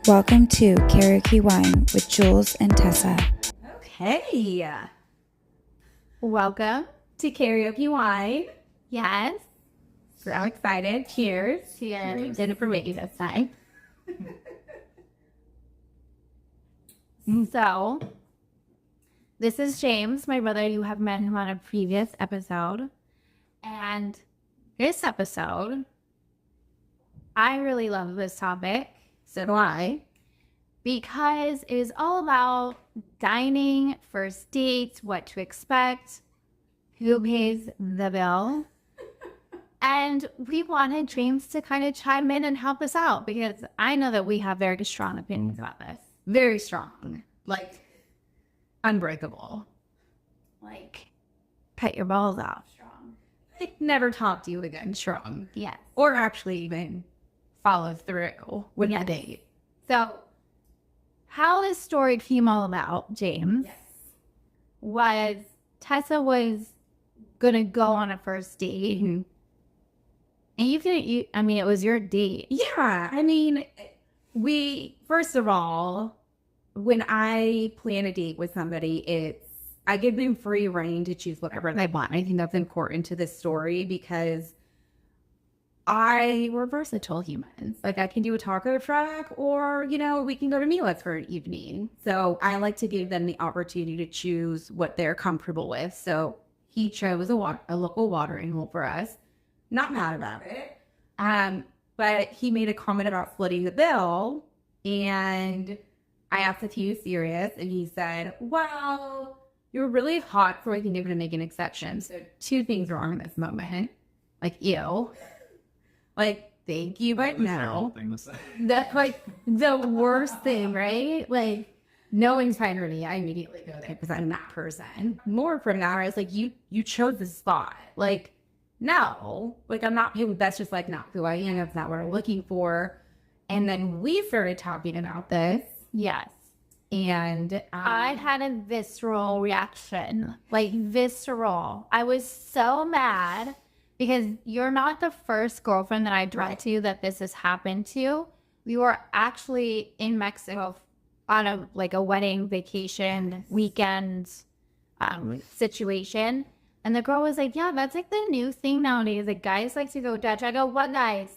Welcome to Karaoke Wine with Jules and Tessa. Okay. Welcome to Karaoke Wine. Yes. So I'm excited. Cheers. Cheers. Did it for me this time. So, this is James, my brother. You have met him on a previous episode. And this episode, I really love this topic. So do I. Because it is all about dining, first dates, what to expect, who pays the bill. And we wanted James to kind of chime in and help us out because I know that we have very strong opinions about this. Very strong. Like, unbreakable. Like, cut your balls off strong. Like, never talk to you again strong. Yes. Or actually even follow through with a date. So, how this story came all about, James, was Tessa was going to go on a first date. Mm-hmm. And it was your date. Yeah. I mean, first of all, when I plan a date with somebody, I give them free reign to choose whatever they want. I think that's important to this story because we're versatile humans. Like, I can do a taco truck or, we can go to Mila's for an evening. So I like to give them the opportunity to choose what they're comfortable with. So he chose a local watering hole for us. Not mad about it. But he made a comment about splitting the bill. And I asked if he was serious. And he said, well, you're really hot, so I think I'm going to make an exception. So two things wrong in this moment. Like, ew. Like, thank you, but no. That's like the worst thing, right? Like, knowing finally, I immediately go there because I'm that person. More from that, I was like, you chose the spot. Like, no. Like, I'm not who, that's just like not who I am. That's not what I'm looking for. And then we started talking about this. Yes. And I had a visceral reaction. Like, visceral. I was so mad. Because you're not the first girlfriend that I drive to that this has happened to. We were actually in Mexico on a wedding vacation weekend situation. And the girl was like, yeah, that's like the new thing nowadays. Like, guys like to go Dutch. I go, what guys?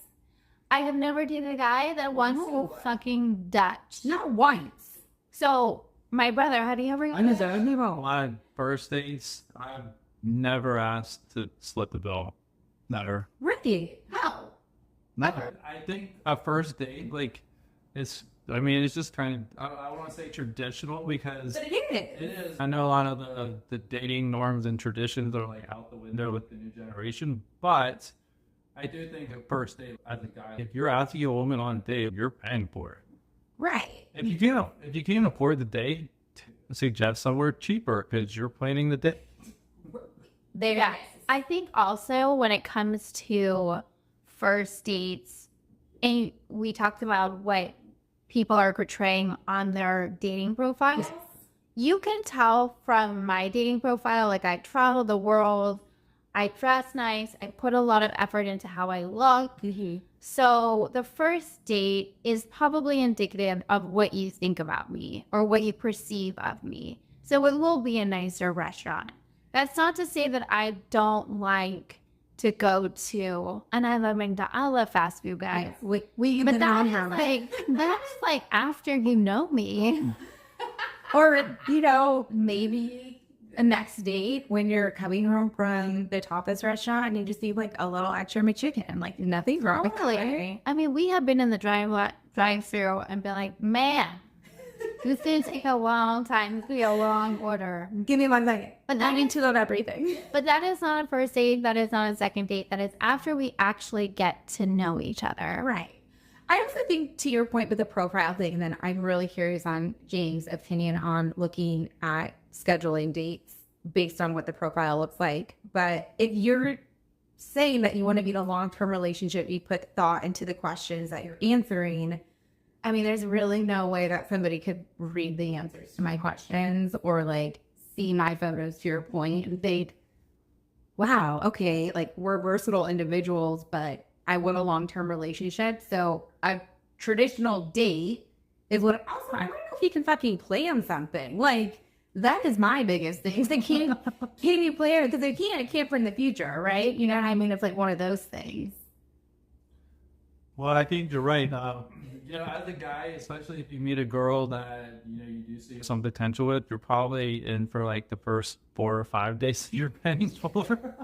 I have never dated a guy that wants to go fucking Dutch. Not once. So, my brother, how do you ever go? On first dates, I've never asked to split the bill. Never. Really? How? Never. I think a first date, it's just kind of, I want to say traditional because But it is. I know a lot of the dating norms and traditions are out the window with the new generation, but I do think a first date as a guy, if you're asking a woman on a date, you're paying for it. Right. If you can't afford the date, suggest somewhere cheaper because you're planning the date. Yeah. I think also when it comes to first dates, and we talked about what people are portraying on their dating profiles, you can tell from my dating profile, like I travel the world, I dress nice, I put a lot of effort into how I look. Mm-hmm. So the first date is probably indicative of what you think about me or what you perceive of me. So it will be a nicer restaurant. That's not to say that I don't like to go to, and I love fast food, guys. But that's like after you know me. Or, maybe a next date when you're coming home from the tapas restaurant and you just need a little extra McChicken. Like, nothing's wrong with that. I mean, we have been in the drive-thru and been like, man, this is take a long time. This will be a long order. Give me 1 second. But I need to know everything. But that is not a first date. That is not a second date. That is after we actually get to know each other. Right. I also think, to your point with the profile thing, then I'm really curious on James' opinion on looking at scheduling dates based on what the profile looks like. But if you're saying that you want to be in a long-term relationship, you put thought into the questions that you're answering, I mean, there's really no way that somebody could read the answers to my questions or see my photos, to your point, and they'd, wow, okay, we're versatile individuals, but I want a long-term relationship. So a traditional date is what also, I don't know if you can fucking plan something. Like, that is my biggest thing. They can't you plan it? Because they can't plan the future, right? You know what I mean? It's like one of those things. Well, I think you're right. As a guy, especially if you meet a girl that, you do see some potential with, you're probably in for like the first 4 or 5 days of your pennies over.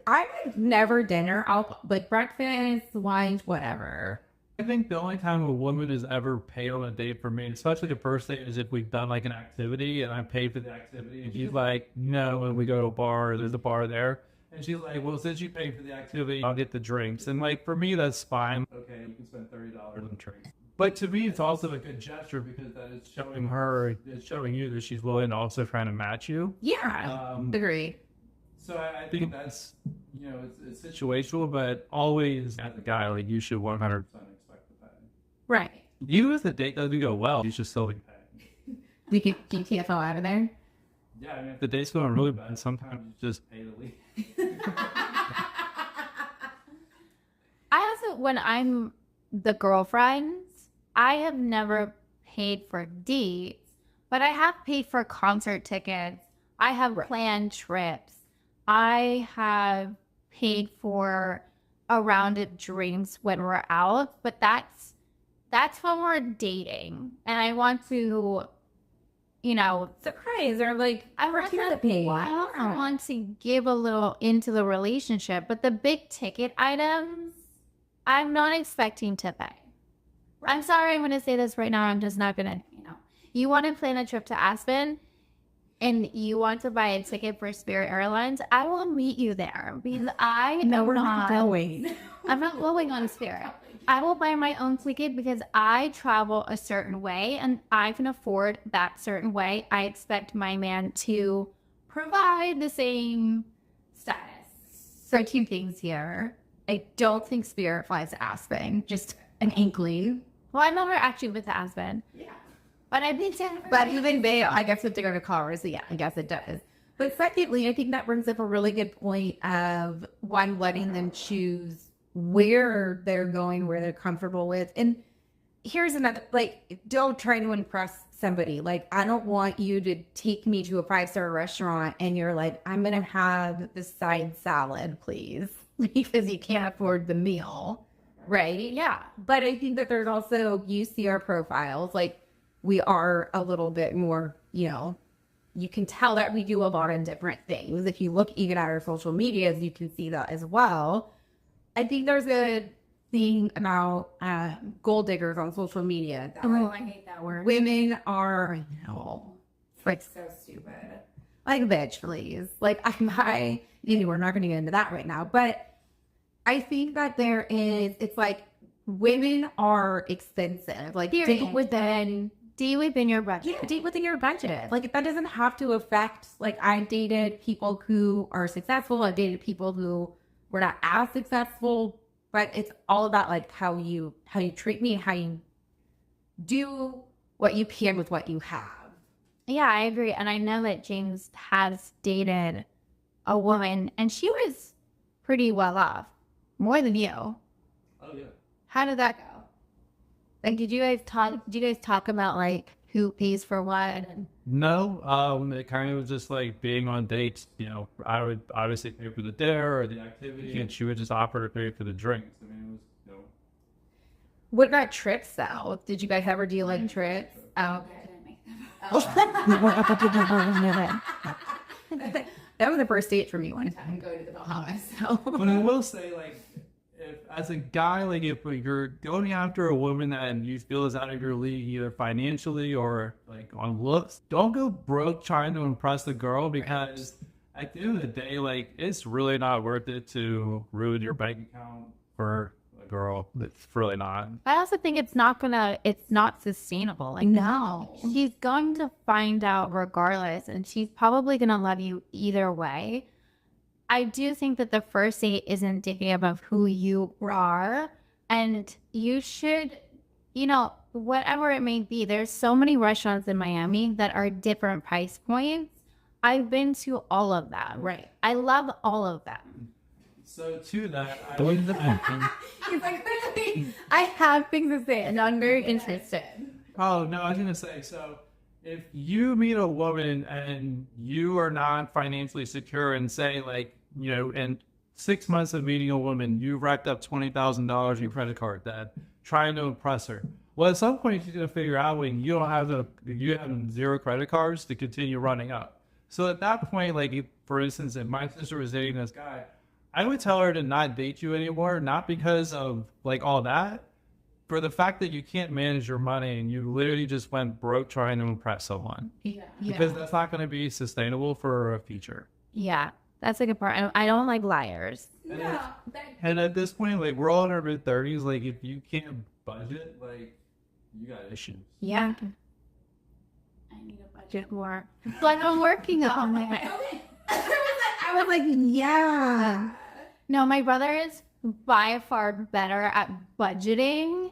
I would never dinner. I'll like breakfast, lunch, whatever. I think the only time a woman is ever paid on a date for me, especially the first date, is if we've done like an activity and I paid for the activity. And she's like, no, when we go to a bar, there's a bar there. And she's like, well, since you paid for the activity, I'll get the drinks. And like, for me, that's fine. Okay, you can spend $30 on drinks. But to me, it's also a good gesture because that is showing her, it's showing you that she's willing to also trying to match you. Yeah, agree. So I think that's, it's situational, but always as a guy, like you should 100% expect the pay. Right. Even if the date doesn't go well, you should still be paying. You can't fall out of there. Yeah, I mean, if the date's going really bad, sometimes you just pay to leave. I also, when I'm the girlfriend, I have never paid for dates, but I have paid for concert tickets. I have planned trips. I have paid for a round of drinks when we're out, but that's when we're dating, and I want to, surprise or like I also want to give a little into the relationship, but the big ticket items, I'm not expecting to pay. I'm sorry, I'm going to say this right now. I'm just not going to, you want to plan a trip to Aspen and you want to buy a ticket for Spirit Airlines, I will meet you there because we're not going. I'm not going on Spirit. I will buy my own ticket because I travel a certain way and I can afford that certain way. I expect my man to provide the same status. So 2 things here. I don't think Spirit flies to Aspen. Just an inkling. Well, I've never actually been to Aspen. Yeah. But I've been to But even they, I guess if they go to cars, yeah, I guess it does. But secondly, I think that brings up a really good point of one, letting them choose where they're going, where they're comfortable with. And here's another, like, don't try to impress somebody. Like, I don't want you to take me to a 5-star restaurant and you're like, I'm going to have the side salad, please, because you can't afford the meal. Right? Yeah. But I think that there's also, you see our profiles, like, we are a little bit more, you can tell that we do a lot of different things. If you look even at our social medias, you can see that as well. I think there's a thing about gold diggers on social media. I hate that word. Women are, it's like so stupid. Like, bitch, please. Like, we're not going to get into that right now. But I think that it's like, women are expensive. Like, date within your budget. Yeah, date within your budget. Like, that doesn't have to affect, like, I've dated people who are successful. I've dated people who were not as successful, but it's all about, like, how you treat me, how you do what you can with what you have. Yeah, I agree. And I know that James has dated a woman and she was pretty well off. More than you. Oh, yeah. How did that go? Like, did you guys talk about, like, who pays for what? No, it kind of was just like being on dates. I would obviously pay for the dinner or the activity, and she would just offer to pay for the drinks. I mean, it was, What about trips, though? Did you guys ever do, like, trips? Oh, that was the first date for me one time, going to the Bahamas. So. But I will say, like, as a guy, like, if you're going after a woman that you feel is out of your league, either financially or like on looks, don't go broke trying to impress the girl, because at the end of the day, like, it's really not worth it to ruin your bank account for a girl. It's really not. I also think it's not sustainable. Like, No. she's going to find out regardless, and she's probably going to love you either way. I do think that the first date is indicative of who you are, and you should, whatever it may be, there's so many restaurants in Miami that are different price points. I've been to all of them. Right. I love all of them. So to that, I was He's like, I have things to say, and I'm very interested. oh no, I was gonna say, so if you meet a woman and you are not financially secure and say like, you know, in 6 months of meeting a woman, you racked up $20,000 in your credit card debt trying to impress her. Well, at some point she's gonna figure out when you have 0 credit cards to continue running up. So at that point, like for instance, if my sister was dating this guy, I would tell her to not date you anymore, not because of like all that, for the fact that you can't manage your money and you literally just went broke trying to impress someone. Yeah. Because that's not going to be sustainable for a future. Yeah, that's a good part. I don't like liars. And at this point, like we're all in our mid-30s. Like if you can't budget, like you got issues. Yeah. I need a budget more. But I'm working on it. I was like, yeah. No, my brother is by far better at budgeting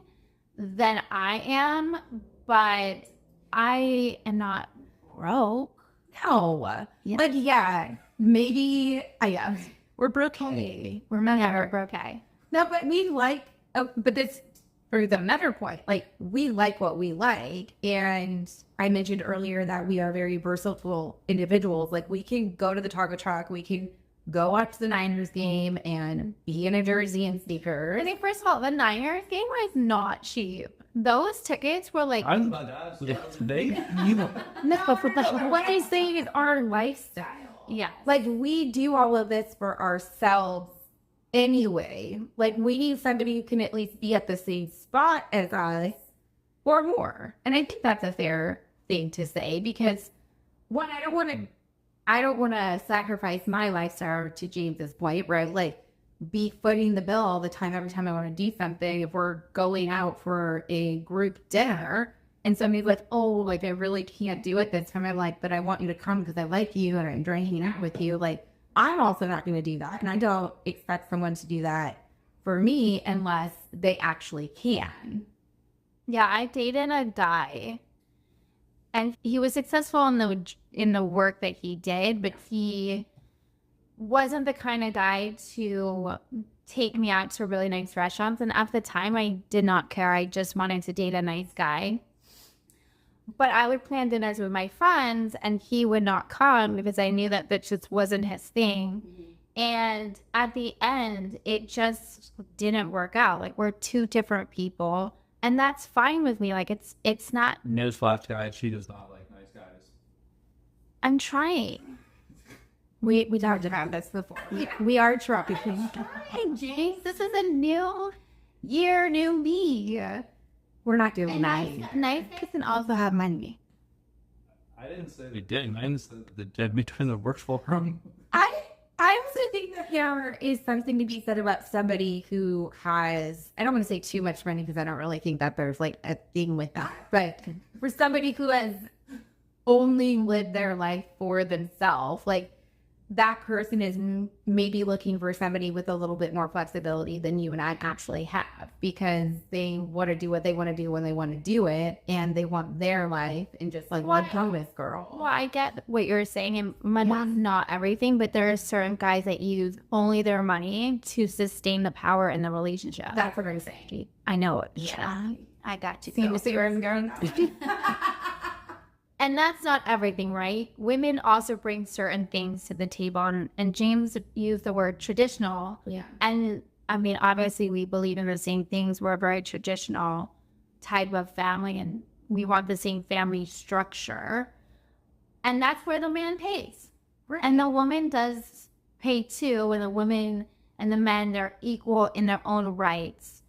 than I am, but I am not broke. No. Yeah. But yeah, maybe I am. We're broke. We're not broke. Okay. No, but we like, but this, for the another point, like we like what we like. And I mentioned earlier that we are very versatile individuals. Like we can go to the taco truck, we can go watch the Niners game and be in a jersey and sneakers. I think first of all, the Niners game was not cheap. Those tickets were like I was about to ask you, No, but what I say is our lifestyle. yeah. Like we do all of this for ourselves anyway. Like we need somebody who can at least be at the same spot as us or more. And I think that's a fair thing to say because one, I don't want to sacrifice my lifestyle to James's point, right? Like be footing the bill all the time every time I want to do something. If we're going out for a group dinner and somebody's like, oh, like I really can't do it this time. I'm like, but I want you to come because I like you and I enjoy hanging out with you. Like I'm also not going to do that. And I don't expect someone to do that for me unless they actually can. Yeah, I dated a guy and he was successful in the work that he did, but he wasn't the kind of guy to take me out to really nice restaurants. And at the time, I did not care. I just wanted to date a nice guy. But I would plan dinners with my friends, and he would not come because I knew that just wasn't his thing. And at the end, it just didn't work out. Like we're two different people, and that's fine with me. Like it's not. Newsflash, guys, she does not like nice guys. I'm trying. We talked about this before. We are trying. Hey, James, this is a new year, new me. We're not doing that. Nice can also have money. I didn't say they didn't. I didn't say that did between the works for them. I also think that there is something to be said about somebody who has, I don't want to say too much money because I don't really think that there's like a thing with that. But for somebody who has only lived their life for themselves, like that person is maybe looking for somebody with a little bit more flexibility than you and I actually have because they want to do what they want to do when they want to do it and they want their life and just like one bonus girl. Well, I get what you're saying, and money's not everything, but there are certain guys that use only their money to sustain the power in the relationship. That's what I'm saying. I know it. Yeah. I got you. See where I'm going? And that's not everything, right? Women also bring certain things to the table. And James used the word traditional. Yeah. And I mean, obviously, we believe in the same things. We're a very traditional type of family, and we want the same family structure. And that's where the man pays. Right. And the woman does pay too. And the women and the men, they're equal in their own rights.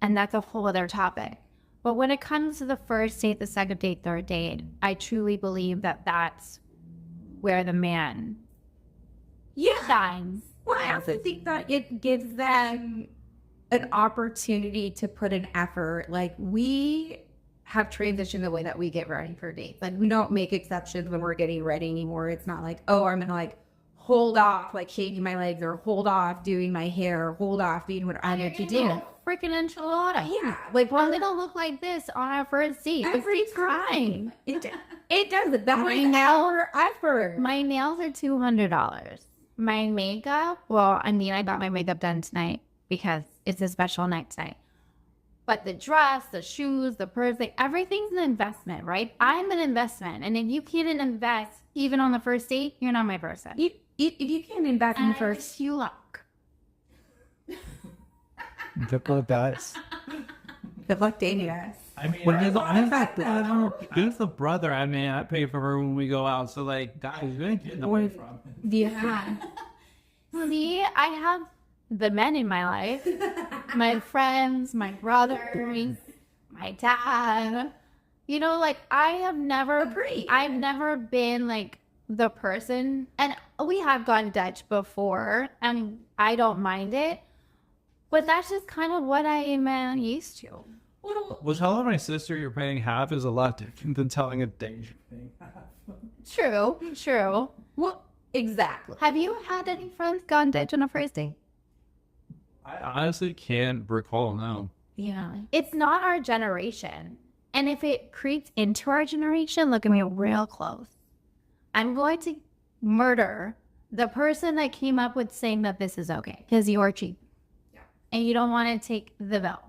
And that's a whole other topic. But when it comes to the first date, the second date, third date, I truly believe that that's where the man shines. Well, I also think that it gives them an opportunity to put an effort. Like we have transitioned the way that we get ready for dates. Like we don't make exceptions when we're getting ready anymore. It's not like, oh, I'm going to like hold off like shaving my legs or hold off doing my hair or hold off doing what I need to do. Freaking enchilada. Yeah. Like, well, they don't look like this on our first date. Every time. It does. That My was our effort. My nails are $200. my makeup, well, I mean, I got my makeup done tonight because it's a special night tonight. But the dress, the shoes, the purse, like everything's an investment, right? I'm an investment. And if you can't invest even on the first date, you're not my person. If you can't invest in the first, you luck. Good luck, guys. good luck dating us. I mean, who's the brother? I mean, I pay for her when we go out. So, like, guys, you ain't getting away from it. Yeah. See, I have the men in my life, my friends, my brothers, my dad. You know, like I've never been like the person, and we have gone Dutch before, and I don't mind it, but that's just kind of what I am used to. Well, telling my sister you're paying half is a lot different than telling a date you're paying half. True. Well, exactly. Have you had any friends gone Dutch on a first date? I honestly can't recall now. Yeah. It's not our generation. And if it creeps into our generation, look at me real close. I'm going to murder the person that came up with saying that this is okay because you're cheap. Yeah. And you don't want to take the bill.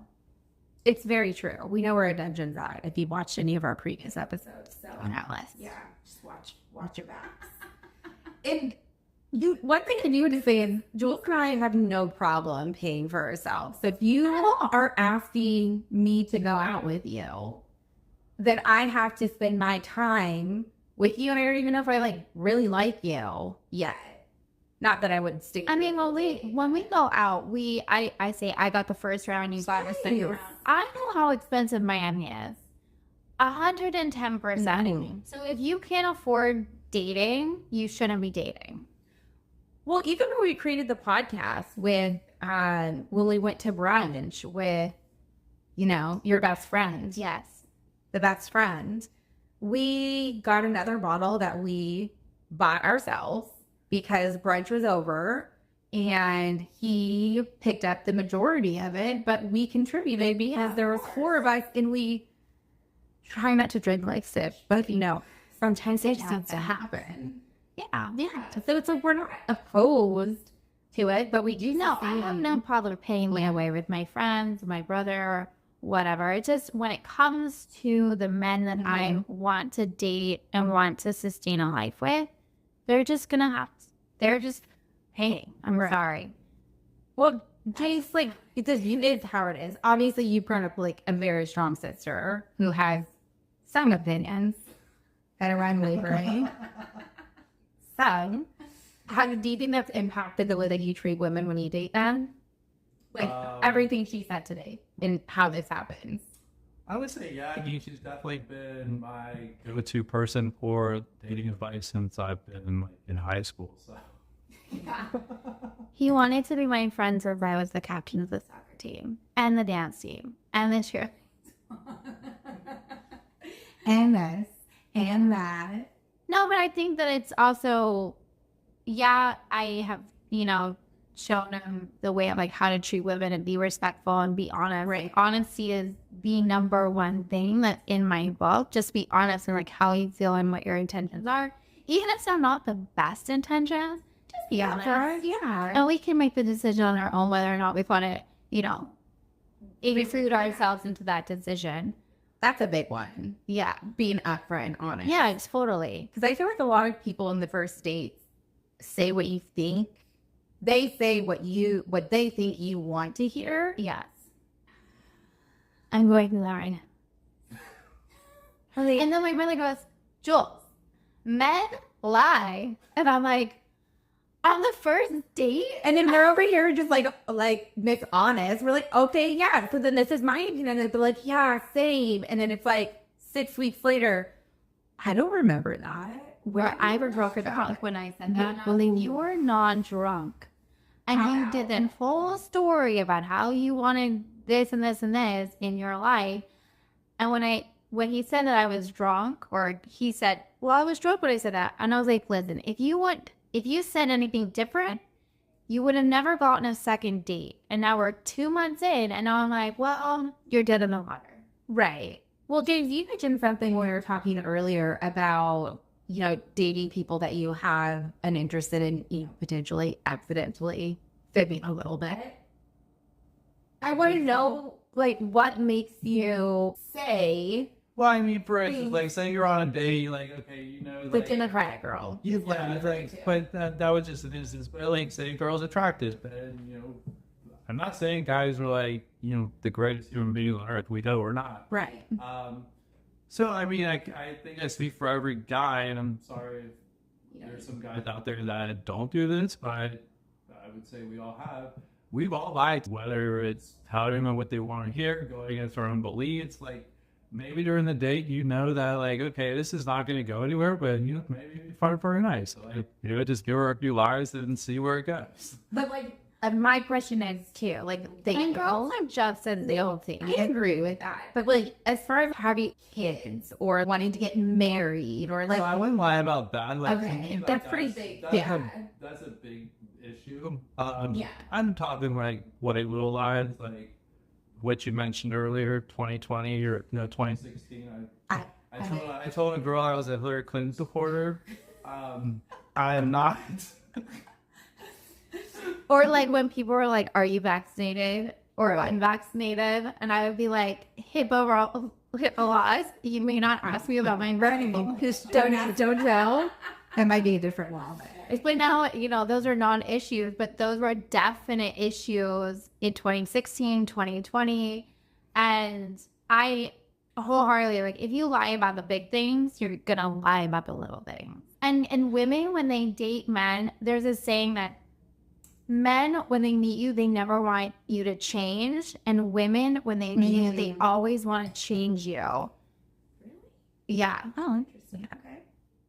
It's very true. We know where our dungeons are if you've watched any of our previous episodes. So Yeah. just watch your backs. And one thing you would say is Jules and I have no problem paying for ourselves. So if you are asking me to go out with you, then I have to spend my time with you. And I don't even know if I like really like you yet. Not that I would stick. I mean, when we go out, I say I got the first round, you got the second round. I know how expensive Miami is. 110%. So if you can't afford dating, you shouldn't be dating. Well, even when we created the podcast with, when we went to brunch with, your best friend. Yes. The best friend. We got another bottle that we bought ourselves because brunch was over and he picked up the majority of it, but we contributed because there was 4 of us and we try not to drink like sip, but sometimes it just needs to happen. Yeah. So it's like we're not opposed to it, but we do know. I have no problem paying my way with my friends, my brother, whatever. It's just when it comes to the men that I want to date and want to sustain a life with, they're just paying. I'm sorry. Well, just like it's how it is. Obviously, you brought up like a very strong sister who has some opinions that are unwavering. So, how do you think that's impacted the way that you treat women when you date them? Like everything she said today and how this happens. I would say, yeah, she's definitely been my go-to person for dating advice since I've been in high school. So. He wanted to be my friend since I was the captain of the soccer team and the dance team and the cheer. And this and that. No, but I think that it's also, I have, shown him the way of like how to treat women and be respectful and be honest. Right. Honesty is the number one thing that's in my book. Just be honest and like how you feel and what your intentions are. Even if they're not the best intentions, just be honest. Yeah. And we can make the decision on our own whether or not we want to, include ourselves into that decision. That's a big one. Yeah. Being upfront and honest. Yeah, it's totally. Because I feel like a lot of people in the first date say what you think. They say what they think you want to hear. Yes. I'm going through that right now. And then my brother goes, Jules, men lie. And I'm like, on the first date? And then they're over here just like Miss Honest. We're like, okay, yeah. So then this is my opinion. And they're like, yeah, same. And then it's like 6 weeks later, I don't remember that. Where I was drunk when I said that. I believe you were not drunk. And you did that whole story about how you wanted this and this and this in your life. And when he said that I was drunk, or he said, well, I was drunk when I said that. And I was like, listen, if you said anything different, you would have never gotten a second date. And now we're 2 months in, and now I'm like, well, you're dead in the water. Right. Well, James, you mentioned something when we were talking earlier about, dating people that you have an interest in, potentially accidentally fibbing a little bit. I want to know, like, what makes you say, Well, I mean, for instance, like, say you're on a date, like, okay, the like, Democratic girl. yeah, like, but that was just an instance. But like, say a girl's attractive, and I'm not saying guys are like, the greatest human beings on earth. We know we're not. Right. So I mean, I think I speak for every guy, and I'm sorry if there's some guys out there that don't do this, but I would say we all have. We've all lied, whether it's telling them what they want to hear, going against our own beliefs. Like, maybe during the date, that, like, okay, this is not going to go anywhere, but, maybe we find it very nice. So, like, just give her a few lies and see where it goes. But, like, my question is, too, like, the girls have just said the whole thing. I agree with that. But, like, as far as having kids or wanting to get married or, like... So I wouldn't lie about that. Like, okay, that's pretty big. That's a big issue. I'm talking, like, what a little lie is, like, what you mentioned earlier, 2020 or 2016. I told a girl I was a Hillary Clinton supporter. I am not. Or like when people were like, "Are you vaccinated or unvaccinated?" And I would be like, "HIPAA laws. You may not ask me about my brain. Just don't know." That might be a different law. But now, those are non-issues, but those were definite issues in 2016, 2020. And I wholeheartedly, like, if you lie about the big things, you're going to lie about the little things. And women, when they date men, there's a saying that men, when they meet you, they never want you to change. And women, when they meet you, they always want to change you. Really? Yeah. Oh, interesting. Okay.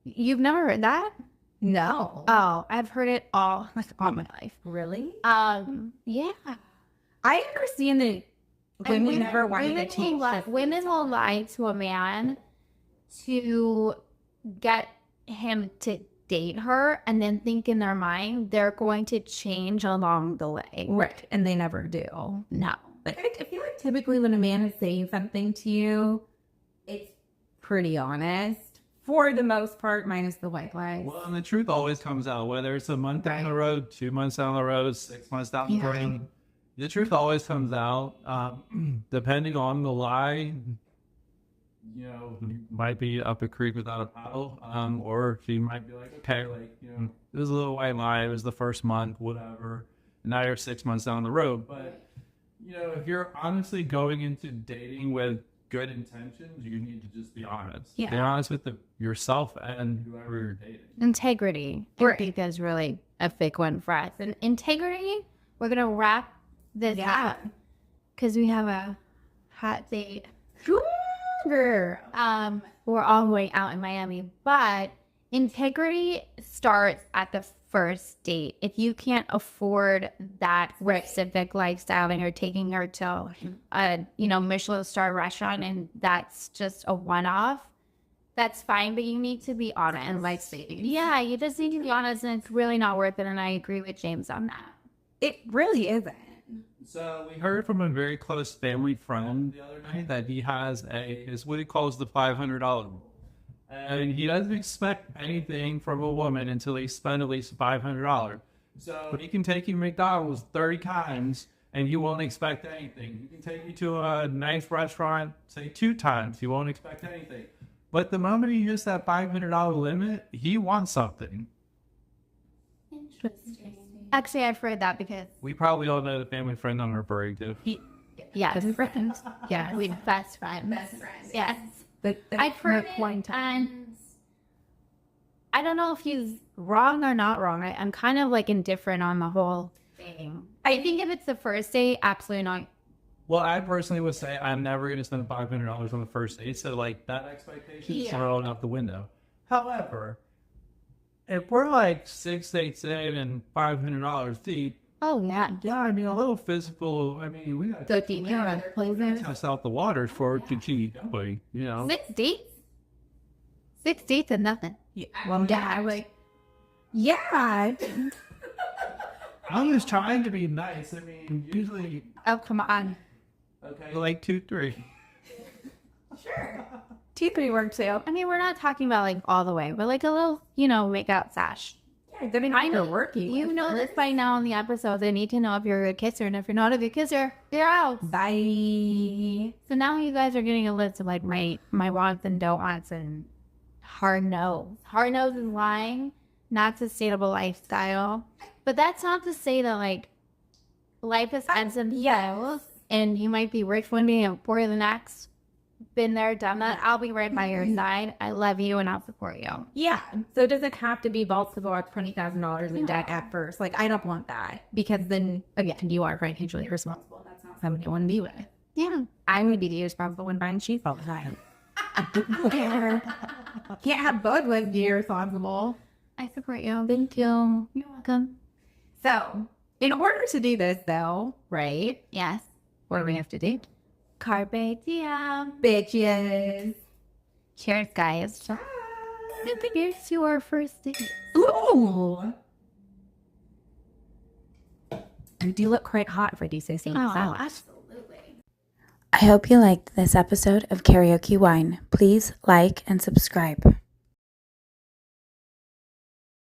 You've never heard that? No. Oh, I've heard it all my life. Really? Yeah. I understand that women never want to change. Women will lie to a man to get him to date her and then think in their mind they're going to change along the way. Right. And they never do. No. But I feel like typically when a man is saying something to you, it's pretty honest. For the most part, minus the white lies. Well, and the truth always comes out, whether it's a month down the road, 2 months down the road, 6 months down the road. The truth always comes out. Depending on the lie, you might be up a creek without a paddle, or she might be like, okay, like, it was a little white lie. It was the first month, whatever. And now you're 6 months down the road. But, if you're honestly going into dating with good intentions, you need to just be honest. Yeah. Be honest with yourself and whoever you're dating. Integrity. I think that's really a big one for us. And integrity, we're going to wrap this up because we have a hot date. We're all the way out in Miami, but integrity starts at the first date. If you can't afford that specific lifestyle and you're taking her to a Michelin star restaurant and that's just a one-off, that's fine, but you need to be honest. And life savings. Yeah, you just need to be honest, and it's really not worth it. And I agree with James on that. It really isn't. So we heard from a very close family friend the other night that he has is what he calls the $500 rule. And he doesn't expect anything from a woman until he spent at least $500. So he can take you to McDonald's 30 times and you won't expect anything. He can take you to a nice restaurant, say 2 times, you won't expect anything. But the moment he hits that $500 limit, he wants something. Interesting. Actually, I've heard that because We probably all know the family friend I'm referring to. yes, friends. Yeah, we best friends. Yes. But I've heard it, and I don't know if he's wrong or not wrong. I'm kind of like indifferent on the whole thing. I think if it's the first date, absolutely not. Well, I personally would say I'm never going to spend $500 on the first date, so like that expectation is thrown out the window. However, if we're like 6 dates in and $500 deep, Oh, yeah. yeah, I mean a little physical. I mean we got So do you have other places? test out the waters for it to keep going. 6 dates? 6 dates and nothing. yeah, well, yeah, like, yeah. I'm just trying to be nice. I mean, usually Oh, come on. okay, like 2, 3. Sure. Tiffany works too. I mean, we're not talking about like all the way, but like a little, you know, make out sash. Yeah, I mean, I'm working. You know this by now in the episode. They need to know if you're a good kisser, and if you're not a good kisser, you're out. Bye. So now you guys are getting a list of like my wants and don't wants and hard no. Hard nose is lying, not sustainable lifestyle. But that's not to say that like life is ebbs and flows, and you might be rich one day and poor the next. Been there, done that. I'll be right by your side. I love you and I'll support you. Yeah. So it doesn't have to be balls to go out $20,000 in debt at first. Like, I don't want that. Because then, again, you are financially responsible. That's not somebody you want to be with. Yeah. I'm going to be the responsible one buying sheets all the time. Can't have both of us be irresponsible. I support you. Thank you. You're welcome. So, in order to do this, though, right? Yes. What do we have to do? Carpe diem. Bitches. Cheers, guys. Here's to our first date. Ooh. I do look quite hot for these 16 Oh, absolutely. I hope you liked this episode of Karaoke Wine. Please like and subscribe.